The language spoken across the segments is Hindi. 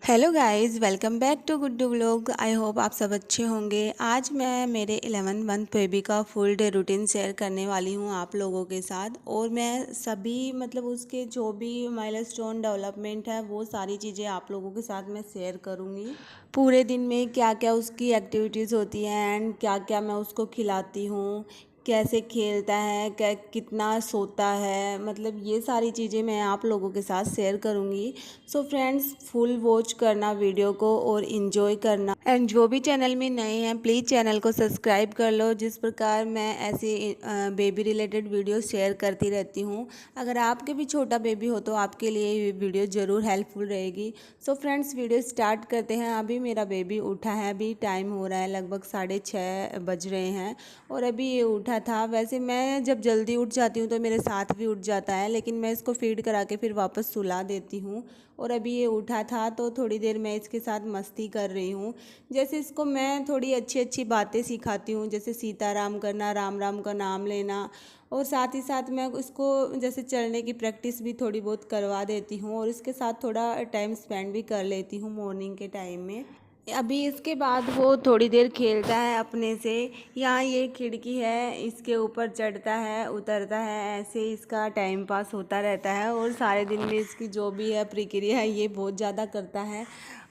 Hello guys, welcome back to Guddu vlog. I hope आप सब अच्छे होंगे। आज मैं मेरे 11 मंथ बेबी का फुल डे रूटीन शेयर करने वाली हूँ आप लोगों के साथ। और मैं सभी उसके जो भी माइलस्टोन डेवलपमेंट है वो सारी चीज़ें आप लोगों के साथ मैं शेयर करूँगी। पूरे दिन में क्या क्या उसकी एक्टिविटीज़ होती हैं एंड क्या क्या मैं उसको खिलाती हूँ, कैसे खेलता है, कितना सोता है, ये सारी चीज़ें मैं आप लोगों के साथ शेयर करूँगी। सो फ्रेंड्स, फुल वॉच करना वीडियो को और इन्जॉय करना। एंड जो भी चैनल में नए हैं प्लीज़ चैनल को सब्सक्राइब कर लो, जिस प्रकार मैं ऐसे बेबी रिलेटेड वीडियो शेयर करती रहती हूँ। अगर आपके भी छोटा बेबी हो तो आपके लिए ये वीडियो ज़रूर हेल्पफुल रहेगी। सो फ्रेंड्स, वीडियो स्टार्ट करते हैं। अभी मेरा बेबी उठा है, अभी टाइम हो रहा है लगभग 6:30 बज रहे हैं और अभी ये उठा था। वैसे मैं जब जल्दी उठ जाती हूँ तो मेरे साथ भी उठ जाता है, लेकिन मैं इसको फीड करा के फिर वापस सुला देती हूँ। और अभी ये उठा था तो थोड़ी देर मैं इसके साथ मस्ती कर रही हूँ। जैसे इसको मैं थोड़ी अच्छी अच्छी बातें सिखाती हूँ, जैसे सीताराम करना, राम राम का नाम लेना, और साथ ही साथ मैं इसको जैसे चलने की प्रैक्टिस भी थोड़ी बहुत करवा देती हूँ और इसके साथ थोड़ा टाइम स्पेंड भी कर लेती हूँ मॉर्निंग के टाइम में। अभी इसके बाद वो थोड़ी देर खेलता है अपने से। यहाँ ये खिड़की है, इसके ऊपर चढ़ता है उतरता है, ऐसे ही इसका टाइम पास होता रहता है। और सारे दिन में इसकी जो भी है प्रक्रिया है ये बहुत ज़्यादा करता है।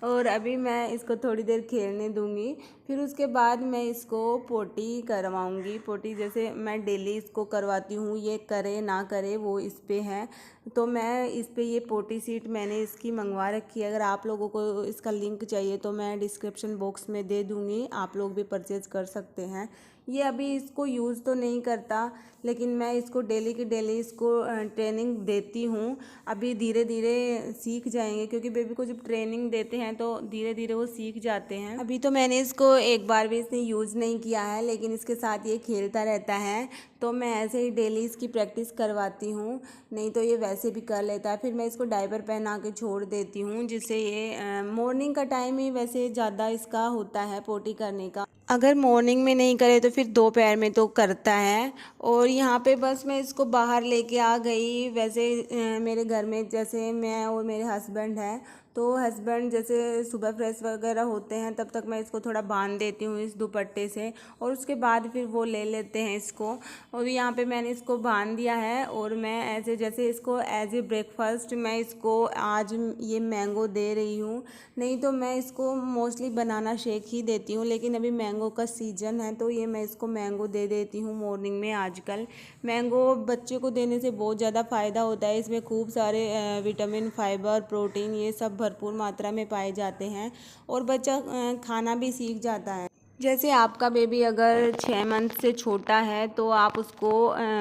और अभी मैं इसको थोड़ी देर खेलने दूंगी, फिर उसके बाद मैं इसको पोटी करवाऊंगी। पोटी जैसे मैं डेली इसको करवाती हूँ, ये करे ना करे वो इस पे है। तो मैं इस पे ये पोटी सीट मैंने इसकी मंगवा रखी है। अगर आप लोगों को इसका लिंक चाहिए तो मैं डिस्क्रिप्शन बॉक्स में दे दूँगी, आप लोग भी परचेज़ कर सकते हैं। ये अभी इसको यूज़ तो नहीं करता, लेकिन मैं इसको डेली की डेली इसको ट्रेनिंग देती हूँ। अभी धीरे धीरे सीख जाएंगे, क्योंकि बेबी को जब ट्रेनिंग देते हैं तो धीरे धीरे वो सीख जाते हैं। अभी तो मैंने इसको एक बार भी इसने यूज़ नहीं किया है, लेकिन इसके साथ ये खेलता रहता है, तो मैं ऐसे ही डेली इसकी प्रैक्टिस करवाती हूँ। नहीं तो ये वैसे भी कर लेता है। फिर मैं इसको डायपर पहना के छोड़ देती हूँ, जिससे ये मॉर्निंग का टाइम ही वैसे ज़्यादा इसका होता है पोटी करने का। अगर मॉर्निंग में नहीं करे तो फिर दोपहर में तो करता है। और यहाँ पे बस मैं इसको बाहर लेके आ गई। वैसे मेरे घर में जैसे मैं और मेरे हस्बैंड हैं, तो हस्बैंड जैसे सुबह फ्रेश वगैरह होते हैं तब तक मैं इसको थोड़ा बांध देती हूँ इस दुपट्टे से, और उसके बाद फिर वो ले लेते हैं इसको। और यहाँ पे मैंने इसको बांध दिया है। और मैं ऐसे जैसे इसको एज ए ब्रेकफास्ट मैं इसको आज ये मैंगो दे रही हूँ। नहीं तो मैं इसको मोस्टली बनाना शेक ही देती हूँ, लेकिन अभी मैंगो का सीज़न है तो ये मैं इसको मैंगो दे देती हूँ मॉर्निंग में। आजकल मैंगो बच्चे को देने से बहुत ज़्यादा फ़ायदा होता है। इसमें खूब सारे विटामिन, फाइबर, प्रोटीन ये सब भरपूर मात्रा में पाए जाते हैं और बच्चा खाना भी सीख जाता है। जैसे आपका बेबी अगर 6 मंथ से छोटा है तो आप उसको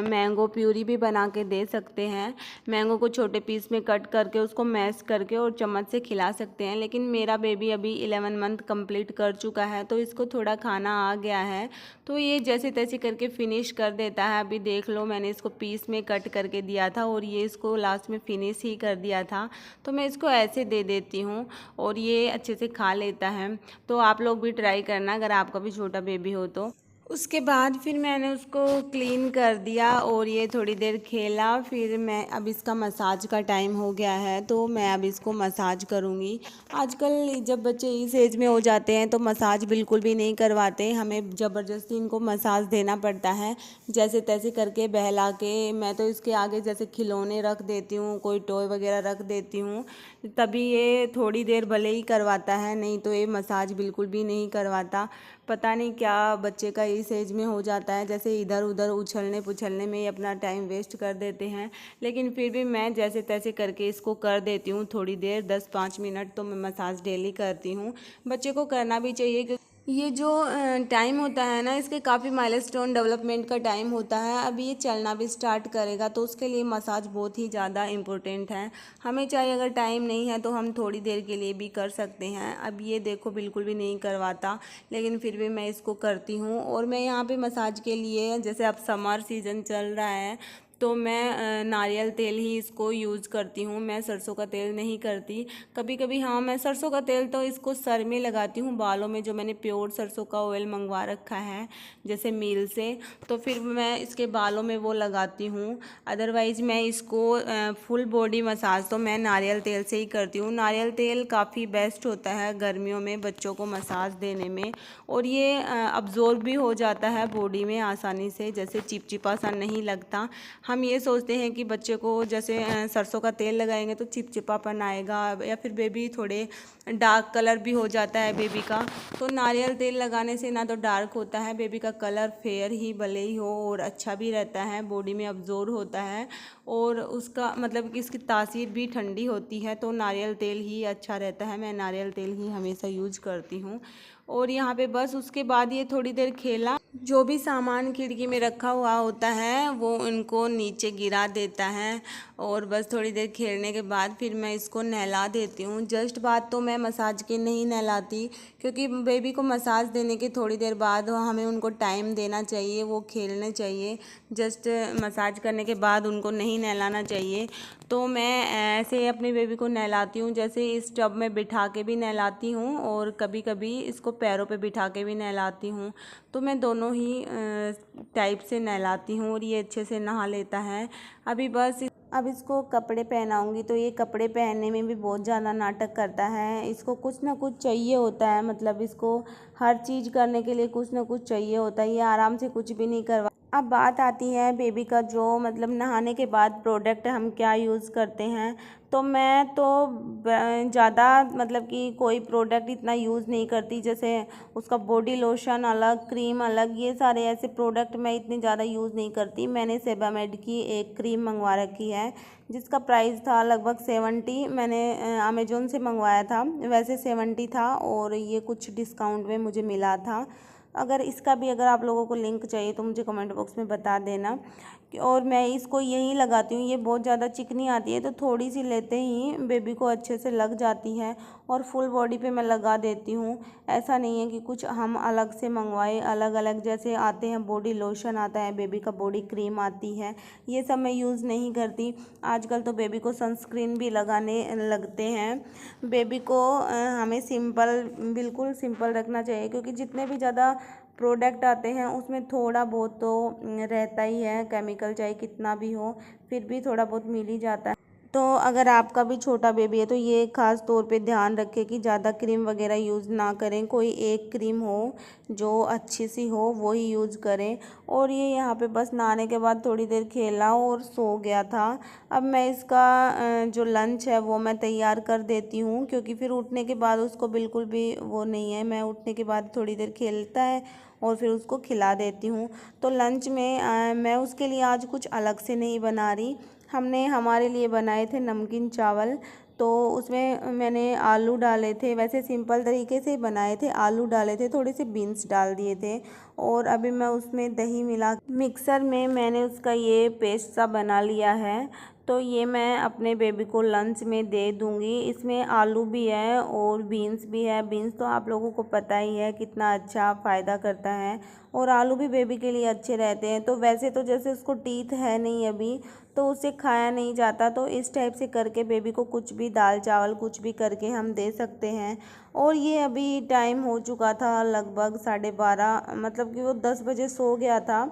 मैंगो प्यूरी भी बना के दे सकते हैं। मैंगो को छोटे पीस में कट करके उसको मैश करके और चम्मच से खिला सकते हैं। लेकिन मेरा बेबी अभी 11 मंथ कंप्लीट कर चुका है तो इसको थोड़ा खाना आ गया है, तो ये जैसे तैसे करके फिनिश कर देता है। अभी देख लो, मैंने इसको पीस में कट करके दिया था और ये इसको लास्ट में फिनिश ही कर दिया था। तो मैं इसको ऐसे दे देती हूँ और ये अच्छे से खा लेता है। तो आप लोग भी ट्राई करना अगर आपका भी छोटा बेबी हो तो। उसके बाद फिर मैंने उसको क्लीन कर दिया और ये थोड़ी देर खेला। फिर मैं अब इसका मसाज का टाइम हो गया है तो मैं अब इसको मसाज करूँगी। आजकल जब बच्चे इस एज में हो जाते हैं तो मसाज बिल्कुल भी नहीं करवाते, हमें ज़बरदस्ती इनको मसाज देना पड़ता है। जैसे तैसे करके बहला के मैं तो इसके आगे जैसे खिलौने रख देती हूँ, कोई टॉय वगैरह रख देती हूँ, तभी ये थोड़ी देर भले ही करवाता है, नहीं तो ये मसाज बिल्कुल भी नहीं करवाता। पता नहीं क्या बच्चे का इस एज में हो जाता है, जैसे इधर उधर उछलने पुछलने में ही अपना टाइम वेस्ट कर देते हैं। लेकिन फिर भी मैं जैसे तैसे करके इसको कर देती हूँ थोड़ी देर, 10-5 मिनट तो मैं मसाज डेली करती हूँ। बच्चे को करना भी चाहिए, क्योंकि ये जो टाइम होता है ना, इसके काफ़ी माइलस्टोन डेवलपमेंट का टाइम होता है। अभी ये चलना भी स्टार्ट करेगा तो उसके लिए मसाज बहुत ही ज़्यादा इम्पोर्टेंट है। हमें चाहे अगर टाइम नहीं है तो हम थोड़ी देर के लिए भी कर सकते हैं। अब ये देखो बिल्कुल भी नहीं करवाता, लेकिन फिर भी मैं इसको करती हूँ। और मैं यहाँ पे मसाज के लिए, जैसे अब समर सीज़न चल रहा है तो मैं नारियल तेल ही इसको यूज़ करती हूँ, मैं सरसों का तेल नहीं करती। कभी कभी हाँ, मैं सरसों का तेल तो इसको सर में लगाती हूँ, बालों में, जो मैंने प्योर सरसों का ऑयल मंगवा रखा है जैसे मील से, तो फिर मैं इसके बालों में वो लगाती हूँ। अदरवाइज़ मैं इसको फुल बॉडी मसाज तो मैं नारियल तेल से ही करती हूँ। नारियल तेल काफ़ी बेस्ट होता है गर्मियों में बच्चों को मसाज देने में, और ये अब्जॉर्ब भी हो जाता है बॉडी में आसानी से, जैसे चिपचिपा सा नहीं लगता। हम ये सोचते हैं कि बच्चे को जैसे सरसों का तेल लगाएंगे तो चिपचिपापन आएगा, या फिर बेबी थोड़े डार्क कलर भी हो जाता है बेबी का। तो नारियल तेल लगाने से ना तो डार्क होता है, बेबी का कलर फेयर ही भले ही हो, और अच्छा भी रहता है, बॉडी में अब्जॉर्ब होता है, और उसका मतलब कि इसकी तासीर भी ठंडी होती है। तो नारियल तेल ही अच्छा रहता है, मैं नारियल तेल ही हमेशा यूज करती हूँ। और यहाँ पे बस उसके बाद ये थोड़ी देर खेला, जो भी सामान खिड़की में रखा हुआ होता है वो उनको नीचे गिरा देता है, और बस थोड़ी देर खेलने के बाद फिर मैं इसको नहला देती हूँ। जस्ट बाद तो मैं मसाज के नहीं नहलाती, क्योंकि बेबी को मसाज देने के थोड़ी देर बाद हमें उनको टाइम देना चाहिए, वो खेलने चाहिए। जस्ट मसाज करने के बाद उनको नहीं नहलाना चाहिए। तो मैं ऐसे अपने बेबी को नहलाती हूँ, जैसे इस टब में बिठा के भी नहलाती हूँ, और कभी कभी इसको पैरों पे बिठा के भी नहलाती हूँ। तो मैं दोनों ही टाइप से नहलाती हूँ, और ये अच्छे से नहा लेता है। अब इसको कपड़े पहनाऊंगी, तो ये कपड़े पहनने में भी बहुत ज़्यादा नाटक करता है। इसको कुछ ना कुछ चाहिए होता है, मतलब इसको हर चीज़ करने के लिए कुछ ना कुछ चाहिए होता है, ये आराम से कुछ भी नहीं करवा। अब बात आती है बेबी का, जो मतलब नहाने के बाद प्रोडक्ट हम क्या यूज़ करते हैं। तो मैं तो ज़्यादा मतलब कि कोई प्रोडक्ट इतना यूज़ नहीं करती, जैसे उसका बॉडी लोशन अलग, क्रीम अलग, ये सारे ऐसे प्रोडक्ट मैं इतने ज़्यादा यूज़ नहीं करती। मैंने सेबामेड की एक क्रीम मंगवा रखी है, जिसका प्राइस था लगभग 70, मैंने अमेज़ोन से मंगवाया था, वैसे 70 था, और ये कुछ डिस्काउंट में मुझे मिला था। अगर आप लोगों को लिंक चाहिए तो मुझे कमेंट बॉक्स में बता देना। और मैं इसको यही लगाती हूँ, ये बहुत ज़्यादा चिकनी आती है, तो थोड़ी सी लेते ही बेबी को अच्छे से लग जाती है, और फुल बॉडी पे मैं लगा देती हूँ। ऐसा नहीं है कि कुछ हम अलग से मंगवाए, अलग अलग जैसे आते हैं, बॉडी लोशन आता है, बेबी का बॉडी क्रीम आती है, ये सब मैं यूज़ नहीं करती। आजकल तो बेबी को सनस्क्रीन भी लगाने लगते हैं। बेबी को हमें सिंपल, बिल्कुल सिंपल रखना चाहिए, क्योंकि जितने भी ज़्यादा प्रोडक्ट आते हैं उसमें थोड़ा बहुत तो रहता ही है केमिकल, चाहे कितना भी हो, फिर भी थोड़ा बहुत मिल ही जाता है। तो अगर आपका भी छोटा बेबी है तो ये ख़ास तौर पे ध्यान रखें कि ज़्यादा क्रीम वगैरह यूज़ ना करें, कोई एक क्रीम हो जो अच्छी सी हो वो ही यूज़ करें। और ये यहाँ पे बस नहाने के बाद थोड़ी देर खेला और सो गया था। अब मैं इसका जो लंच है वो मैं तैयार कर देती हूँ, क्योंकि फिर उठने के बाद उसको बिल्कुल भी वो नहीं है, मैं उठने के बाद थोड़ी देर खेलता है और फिर उसको खिला देती हूँ। तो लंच में मैं उसके लिए आज कुछ अलग से नहीं बना रही, हमने हमारे लिए बनाए थे नमकीन चावल। तो उसमें मैंने आलू डाले थे, वैसे सिंपल तरीके से बनाए थे, आलू डाले थे, थोड़े से बीन्स डाल दिए थे, और अभी मैं उसमें दही मिला, मिक्सर में मैंने उसका ये पेस्ट सा बना लिया है। तो ये मैं अपने बेबी को लंच में दे दूँगी। इसमें आलू भी है और बीन्स भी है। बीन्स तो आप लोगों को पता ही है कितना अच्छा फ़ायदा करता है, और आलू भी बेबी के लिए अच्छे रहते हैं। तो वैसे तो जैसे उसको टीथ है नहीं अभी, तो उसे खाया नहीं जाता, तो इस टाइप से करके बेबी को कुछ भी, दाल चावल कुछ भी करके हम दे सकते हैं। और ये अभी टाइम हो चुका था लगभग 12:30, मतलब कि वो 10 बजे सो गया था,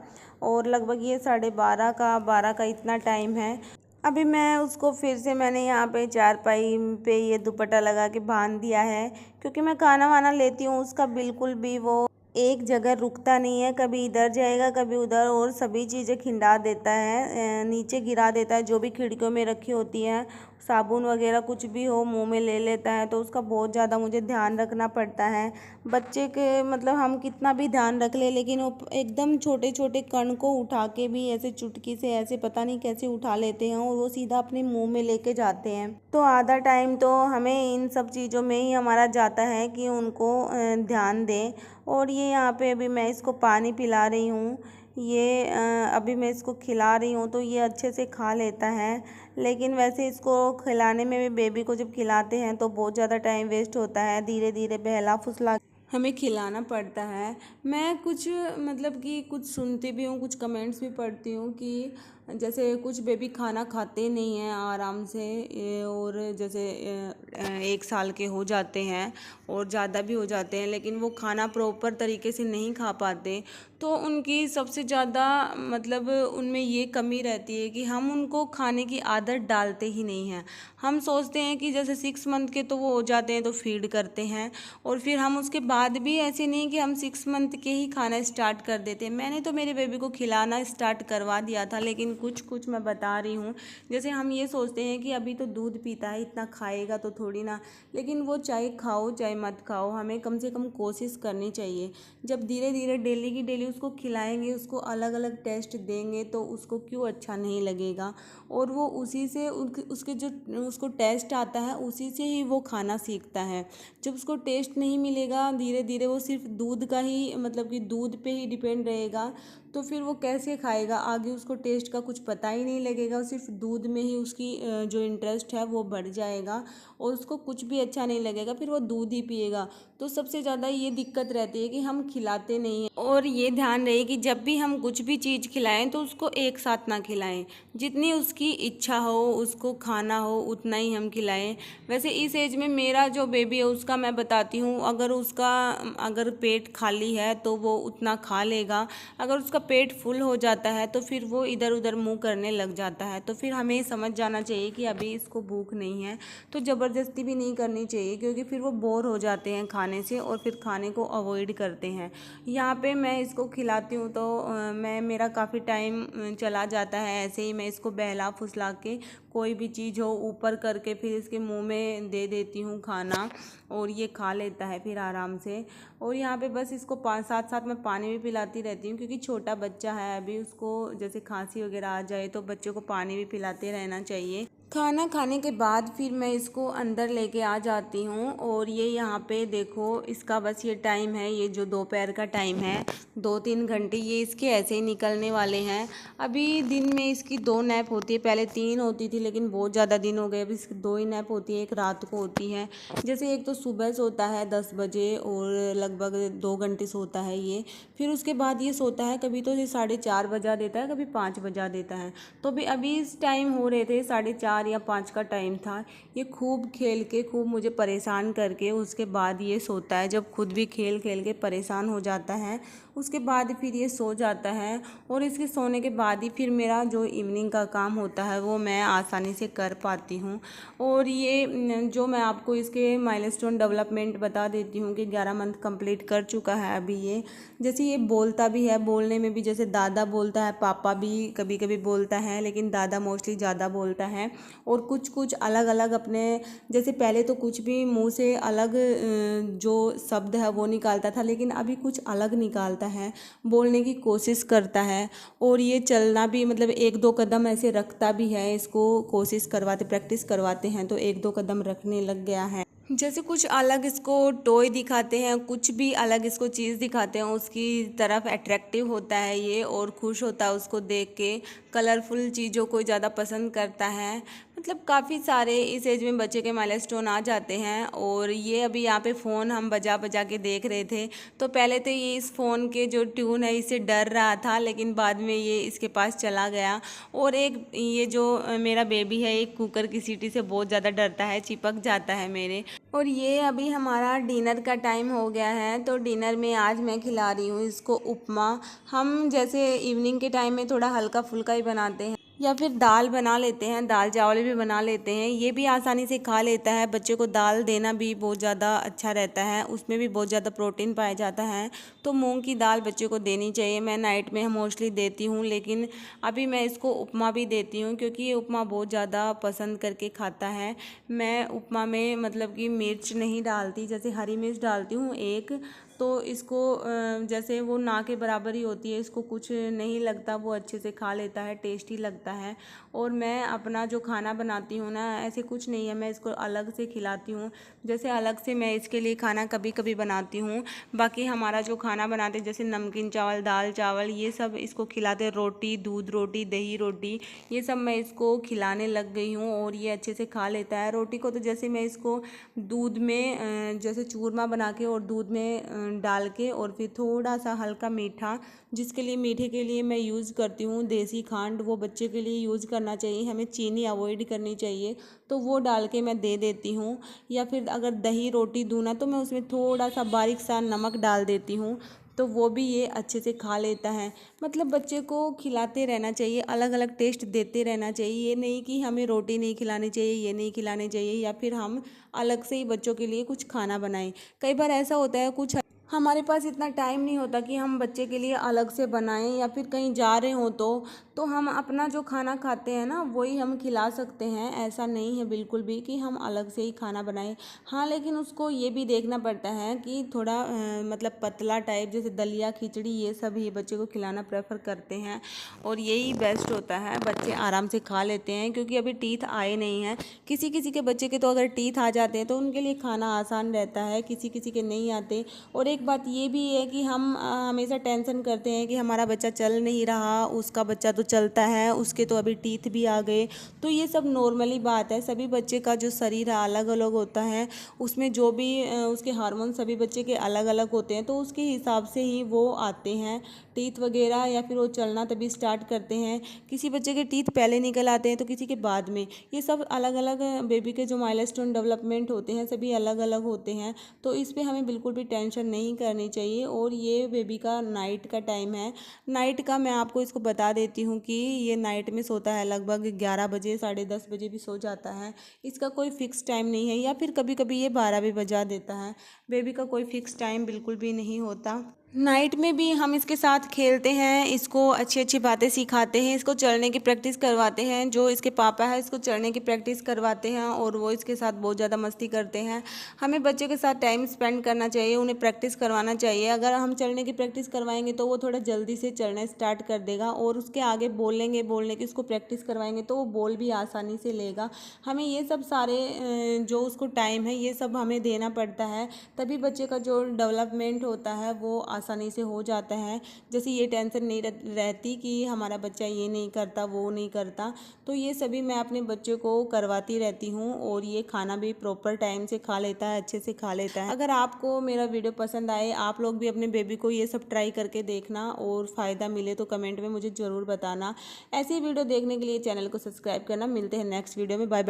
और लगभग ये 12:30 का इतना टाइम है। अभी मैं उसको फिर से, मैंने यहाँ पे चारपाई पे ये दुपट्टा लगा के बांध दिया है, क्योंकि मैं खाना वाना लेती हूँ उसका, बिल्कुल भी वो एक जगह रुकता नहीं है, कभी इधर जाएगा कभी उधर, और सभी चीज़ें खिंडा देता है, नीचे गिरा देता है, जो भी खिड़कियों में रखी होती हैं, साबुन वगैरह कुछ भी हो मुंह में ले लेता है। तो उसका बहुत ज़्यादा मुझे ध्यान रखना पड़ता है। बच्चे के मतलब हम कितना भी ध्यान रख ले, लेकिन वो एकदम छोटे छोटे कण को उठा के भी ऐसे चुटकी से ऐसे पता नहीं कैसे उठा लेते हैं, और वो सीधा अपने मुंह में लेके जाते हैं। तो आधा टाइम तो हमें इन सब चीज़ों में ही हमारा जाता है कि उनको ध्यान दें। और ये यहाँ पे अभी मैं इसको पानी पिला रही हूँ, ये अभी मैं इसको खिला रही हूँ, तो ये अच्छे से खा लेता है। लेकिन वैसे इसको खिलाने में भी, बेबी को जब खिलाते हैं तो बहुत ज़्यादा टाइम वेस्ट होता है, धीरे धीरे बहला फुसला हमें खिलाना पड़ता है। मैं कुछ मतलब कि कुछ सुनती भी हूँ, कुछ कमेंट्स भी पढ़ती हूँ कि जैसे कुछ बेबी खाना खाते नहीं हैं आराम से, और जैसे 1 साल के हो जाते हैं और ज़्यादा भी हो जाते हैं, लेकिन वो खाना प्रॉपर तरीके से नहीं खा पाते, तो उनकी सबसे ज़्यादा मतलब उनमें ये कमी रहती है कि हम उनको खाने की आदत डालते ही नहीं हैं। हम सोचते हैं कि जैसे 6 मंथ के तो वो हो जाते हैं तो फीड करते हैं, और फिर हम उसके बाद भी ऐसे नहीं कि हम 6 मंथ के ही खाना स्टार्ट कर देते हैं। मैंने तो मेरे बेबी को खिलाना स्टार्ट करवा दिया था, लेकिन कुछ कुछ मैं बता रही हूँ, जैसे हम ये सोचते हैं कि अभी तो दूध पीता है, इतना खाएगा तो थोड़ी ना, लेकिन वो चाहे खाओ चाहे मत खाओ, हमें कम से कम कोशिश करनी चाहिए। जब धीरे धीरे डेली की डेली उसको खिलाएंगे, उसको अलग अलग टेस्ट देंगे, तो उसको क्यों अच्छा नहीं लगेगा, और वो उसी से उसके जो उसको टेस्ट आता है उसी से ही वो खाना सीखता है। जब उसको टेस्ट नहीं मिलेगा, धीरे धीरे वो सिर्फ दूध का ही मतलब कि दूध पे ही डिपेंड रहेगा, तो फिर वो कैसे खाएगा आगे, उसको टेस्ट का कुछ पता ही नहीं लगेगा, सिर्फ दूध में ही उसकी जो इंटरेस्ट है वो बढ़ जाएगा, और उसको कुछ भी अच्छा नहीं लगेगा, फिर वो दूध ही पिएगा। तो सबसे ज़्यादा ये दिक्कत रहती है कि हम खिलाते नहीं हैं, और ये ध्यान रहे कि जब भी हम कुछ भी चीज़ खिलाएं तो उसको एक साथ ना खिलाएं, जितनी उसकी इच्छा हो उसको खाना हो उतना ही हम खिलाएं। वैसे इस एज में मेरा जो बेबी है उसका मैं बताती हूँ, अगर पेट खाली है तो वो उतना खा लेगा, अगर उसका पेट फुल हो जाता है तो फिर वो इधर उधर मुंह करने लग जाता है, तो फिर हमें समझ जाना चाहिए कि अभी इसको भूख नहीं है। तो ज़बरदस्ती भी नहीं करनी चाहिए, क्योंकि फिर वो बोर हो जाते हैं खाने से और फिर खाने को अवॉइड करते हैं। यहाँ पे मैं इसको खिलाती हूँ तो मेरा काफ़ी टाइम चला जाता है ऐसे ही, मैं इसको बहला फुसला के कोई भी चीज़ हो ऊपर करके फिर इसके मुंह में दे देती हूँ खाना, और ये खा लेता है फिर आराम से। और यहाँ पे बस इसको साथ साथ मैं पानी भी पिलाती रहती हूँ, क्योंकि छोटा बच्चा है अभी, उसको जैसे खांसी वगैरह आ जाए तो बच्चे को पानी भी पिलाते रहना चाहिए। खाना खाने के बाद फिर मैं इसको अंदर लेके आ जाती हूँ, और ये यहाँ पे देखो इसका बस ये टाइम है, ये जो दोपहर का टाइम है 2-3 घंटे ये इसके ऐसे ही निकलने वाले हैं। अभी दिन में इसकी 2 नैप होती है, पहले 3 होती थी लेकिन बहुत ज़्यादा दिन हो गए, अभी इसकी 2 ही नैप होती है, एक रात को होती है। जैसे एक तो सुबह सोता है 10 बजे और लगभग 2 घंटे सोता है ये, फिर उसके बाद ये सोता है कभी तो ये 4:30 बजा देता है, कभी 5 बजा देता है। तो भी अभी इस टाइम हो रहे थे 4:30 या 5 का टाइम था, ये खूब खेल के खूब मुझे परेशान करके उसके बाद ये सोता है। जब खुद भी खेल खेल के परेशान हो जाता है उसके बाद फिर ये सो जाता है, और इसके सोने के बाद ही फिर मेरा जो इवनिंग का काम होता है वो मैं आसानी से कर पाती हूँ। और ये जो मैं आपको इसके माइलस्टोन डेवलपमेंट बता देती हूँ कि 11 मंथ कंप्लीट कर चुका है अभी ये। जैसे ये बोलता भी है, बोलने में भी जैसे दादा बोलता है, पापा भी कभी कभी बोलता है, लेकिन दादा मोस्टली ज़्यादा बोलता है। और कुछ कुछ अलग अलग अपने, जैसे पहले तो कुछ भी मुंह से अलग जो शब्द है वो निकालता था, लेकिन अभी कुछ अलग निकालता है, बोलने की कोशिश करता है। और ये चलना भी मतलब 1-2 कदम ऐसे रखता भी है, इसको कोशिश करवाते प्रैक्टिस करवाते हैं तो 1-2 कदम रखने लग गया है। जैसे कुछ अलग इसको टॉय दिखाते हैं, कुछ भी अलग इसको चीज़ दिखाते हैं, उसकी तरफ अट्रैक्टिव होता है ये और खुश होता है उसको देख के। कलरफुल चीज़ों को ज़्यादा पसंद करता है। मतलब काफ़ी सारे इस एज में बच्चे के माइलस्टोन आ जाते हैं। और ये अभी यहाँ पे फ़ोन हम बजा बजा के देख रहे थे, तो पहले तो ये इस फ़ोन के जो ट्यून है इससे डर रहा था, लेकिन बाद में ये इसके पास चला गया। और एक ये जो मेरा बेबी है एक कुकर की सीटी से बहुत ज़्यादा डरता है, चिपक जाता है मेरे। और ये अभी हमारा डिनर का टाइम हो गया है, तो डिनर में आज मैं खिला रही हूँ इसको उपमा। हम जैसे इवनिंग के टाइम में थोड़ा हल्का फुल्का ही बनाते हैं, या फिर दाल बना लेते हैं, दाल चावल भी बना लेते हैं, ये भी आसानी से खा लेता है। बच्चे को दाल देना भी बहुत ज़्यादा अच्छा रहता है, उसमें भी बहुत ज़्यादा प्रोटीन पाया जाता है, तो मूंग की दाल बच्चे को देनी चाहिए। मैं नाइट में मोस्टली देती हूँ, लेकिन अभी मैं इसको उपमा भी देती हूँ क्योंकि ये उपमा बहुत ज़्यादा पसंद करके खाता है। मैं उपमा में मतलब कि मिर्च नहीं डालती, जैसे हरी मिर्च डालती हूँ एक, तो इसको जैसे वो ना के बराबर ही होती है, इसको कुछ नहीं लगता, वो अच्छे से खा लेता है, टेस्टी लगता है। और मैं अपना जो खाना बनाती हूँ ना, ऐसे कुछ नहीं है, मैं इसको अलग से खिलाती हूँ। जैसे अलग से मैं इसके लिए खाना कभी कभी बनाती हूँ, बाकी हमारा जो खाना बनाते हैं जैसे नमकीन चावल, दाल चावल, ये सब इसको खिलाते, रोटी, दूध रोटी, दही रोटी, ये सब मैं इसको खिलाने लग गई हूँ और ये अच्छे से खा लेता है। रोटी को तो जैसे मैं इसको दूध में जैसे चूरमा बना के और दूध में डाल के और फिर थोड़ा सा हल्का मीठा, जिसके लिए मीठे के लिए मैं यूज़ करती हूँ देसी खांड, वो बच्चे के लिए यूज़ करना चाहिए, हमें चीनी अवॉइड करनी चाहिए, तो वो डाल के मैं दे देती हूँ। या फिर अगर दही रोटी दूँ ना तो मैं उसमें थोड़ा सा बारीक सा नमक डाल देती हूँ, तो वो भी ये अच्छे से खा लेता है। मतलब बच्चे को खिलाते रहना चाहिए, अलग अलग टेस्ट देते रहना चाहिए, ये नहीं कि हमें रोटी नहीं खिलानी चाहिए, ये नहीं खिलानी चाहिए, या फिर हम अलग से ही बच्चों के लिए कुछ खाना बनाएं। कई बार ऐसा होता है कुछ हमारे पास इतना टाइम नहीं होता कि हम बच्चे के लिए अलग से बनाएं, या फिर कहीं जा रहे हो तो हम अपना जो खाना खाते हैं ना वही हम खिला सकते हैं। ऐसा नहीं है बिल्कुल भी कि हम अलग से ही खाना बनाएं। हाँ, लेकिन उसको ये भी देखना पड़ता है कि थोड़ा मतलब पतला टाइप, जैसे दलिया खिचड़ी, ये सब ही बच्चे को खिलाना प्रेफर करते हैं और यही बेस्ट होता है, बच्चे आराम से खा लेते हैं क्योंकि अभी टीथ आए नहीं हैं। किसी किसी के बच्चे के तो अगर टीथ आ जाते हैं तो उनके लिए खाना आसान रहता है, किसी किसी के नहीं आते। और एक बात ये भी है कि हम हमेशा टेंशन करते हैं कि हमारा बच्चा चल नहीं रहा, उसका बच्चा तो चलता है, उसके तो अभी टीथ भी आ गए। तो ये सब नॉर्मली बात है, सभी बच्चे का जो शरीर है अलग अलग होता है, उसमें जो भी उसके हार्मोन सभी बच्चे के अलग अलग होते हैं, तो उसके हिसाब से ही वो आते हैं टीथ वगैरह, या फिर वो चलना तभी स्टार्ट करते हैं। किसी बच्चे के टीथ पहले निकल आते हैं तो किसी के बाद में। ये सब अलग अलग बेबी के जो माइलस्टोन डेवलपमेंट होते हैं सभी अलग अलग होते हैं, तो इस पे हमें बिल्कुल भी टेंशन नहीं करनी चाहिए। और ये बेबी का नाइट का टाइम है, नाइट का मैं आपको इसको बता देती हूँ कि ये नाइट में सोता है लगभग 11 बजे, 10:30 बजे भी सो जाता है। इसका कोई फिक्स टाइम नहीं है, या फिर कभी कभी ये 12 भी बजा देता है। बेबी का कोई फिक्स टाइम बिल्कुल भी नहीं होता। नाइट में भी हम इसके साथ खेलते हैं, इसको अच्छी अच्छी बातें सिखाते हैं, इसको चढ़ने की प्रैक्टिस करवाते हैं। जो इसके पापा है इसको चढ़ने की प्रैक्टिस करवाते हैं और वो इसके साथ बहुत ज़्यादा मस्ती करते हैं। हमें बच्चों के साथ टाइम स्पेंड करना चाहिए, उन्हें प्रैक्टिस करवाना चाहिए। अगर हम चढ़ने की प्रैक्टिस करवाएंगे तो वो थोड़ा जल्दी से चढ़ना स्टार्ट कर देगा, और उसके आगे बोलने की उसको प्रैक्टिस करवाएंगे तो वो बोल भी आसानी से लेगा। हमें ये सब सारे जो उसको टाइम है ये सब हमें देना पड़ता है, तभी बच्चे का जो डेवलपमेंट होता है वो आसानी से हो जाता है। जैसे ये टेंशन नहीं रहती कि हमारा बच्चा ये नहीं करता वो नहीं करता, तो ये सभी मैं अपने बच्चे को करवाती रहती हूँ। और ये खाना भी प्रॉपर टाइम से खा लेता है, अच्छे से खा लेता है। अगर आपको मेरा वीडियो पसंद आए, आप लोग भी अपने बेबी को ये सब ट्राई करके देखना और फ़ायदा मिले तो कमेंट में मुझे ज़रूर बताना। ऐसी वीडियो देखने के लिए चैनल को सब्सक्राइब करना। मिलते हैं नेक्स्ट वीडियो में, बाय बाय।